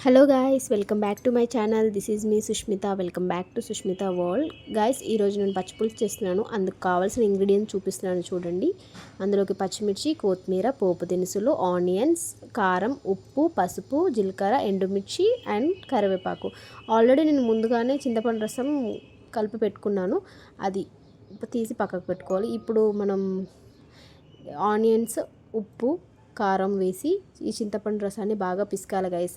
Hello guys, welcome back to my channel. This is me Sushmita. Welcome back to Sushmita world. Guys, ఈరోజు నేను పచ్చిపులుసు చేస్తున్నాను. అందుకు కావాల్సిన ఇంగ్రీడియంట్స్ చూపిస్తున్నాను చూడండి. అందులోకి పచ్చిమిర్చి, కొత్తిమీర, పోపు దినుసులు, ఆనియన్స్, కారం, ఉప్పు, పసుపు, జీలకర్ర, ఎండుమిర్చి అండ్ కరివేపాకు. ఆల్రెడీ నేను ముందుగానే చింతపండు రసం కలిపి పెట్టుకున్నాను. అది తీసి పక్కకు పెట్టుకోవాలి. ఇప్పుడు మనం ఆనియన్స్, ఉప్పు, కారం వేసి ఈ చింతపండు రసాన్ని బాగా పిసకాలి గైస్.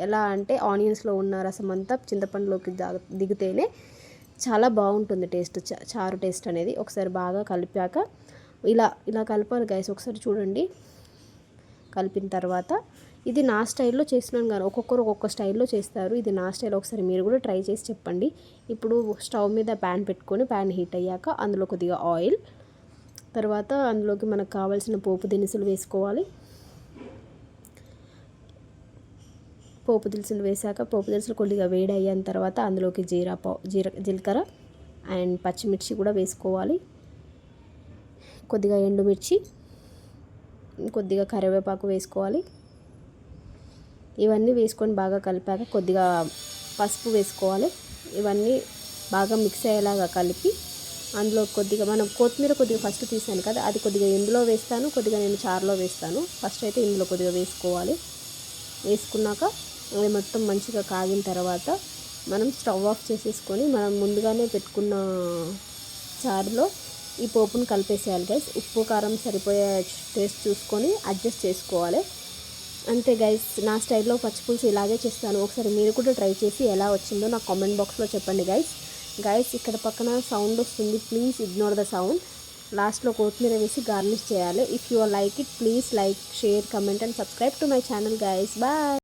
ఎలా అంటే ఆనియన్స్లో ఉన్న రసం అంతా చింతపండులోకి దిగితేనే చాలా బాగుంటుంది టేస్ట్, చారు టేస్ట్ అనేది. ఒకసారి బాగా కలిపాక ఇలా ఇలా కలపాలి గైస్. ఒకసారి చూడండి. కలిపిన తర్వాత ఇది నా స్టైల్లో చేస్తున్నాను కానీ ఒక్కొక్కరు ఒక్కొక్క స్టైల్లో చేస్తారు. ఇది నా స్టైల్. ఒకసారి మీరు కూడా ట్రై చేసి చెప్పండి. ఇప్పుడు స్టవ్ మీద ప్యాన్ పెట్టుకొని ప్యాన్ హీట్ అయ్యాక అందులో కొద్దిగా ఆయిల్, తర్వాత అందులోకి మనకు కావాల్సిన పోపు దినుసులు వేసుకోవాలి. పోపు దినుసులు వేసాక పోపు దినుసులు కొద్దిగా వేడి అయిన తర్వాత అందులోకి జీలకర్ర అండ్ పచ్చిమిర్చి కూడా వేసుకోవాలి. కొద్దిగా ఎండుమిర్చి, కొద్దిగా కరివేపాకు వేసుకోవాలి. ఇవన్నీ వేసుకొని బాగా కలిపాక కొద్దిగా పసుపు వేసుకోవాలి. ఇవన్నీ బాగా మిక్స్ అయ్యేలాగా కలిపి అందులో కొద్దిగా మనం కొత్తిమీర కొద్దిగా ఫస్ట్ తీసాను కదా, అది కొద్దిగా ఇందులో వేస్తాను, కొద్దిగా నేను చారులో వేస్తాను. ఫస్ట్ అయితే ఇందులో కొద్దిగా వేసుకోవాలి. వేసుకున్నాక అది మొత్తం మంచిగా కాగిన తర్వాత మనం స్టవ్ ఆఫ్ చేసేసుకొని మనం ముందుగానే పెట్టుకున్న చారులో ఈ పోపును కలిపేసేయాలి గైస్. ఉప్పు కారం సరిపోయే టేస్ట్ చూసుకొని అడ్జస్ట్ చేసుకోవాలి. అంతే గైస్, నా స్టైల్లో పచ్చిపులుసు ఇలాగే చేస్తాను. ఒకసారి మీరు కూడా ట్రై చేసి ఎలా వచ్చిందో నాకు కామెంట్ బాక్స్లో చెప్పండి గైస్. ఇక్కడ పక్కన సౌండ్ వస్తుంది, ప్లీజ్ ఇగ్నోర్ ద సౌండ్. లాస్ట్లో కొత్తిమీర వేసి గార్నిష్ చేయాలి. If you like it, please like, share, comment and subscribe to my channel guys. Bye.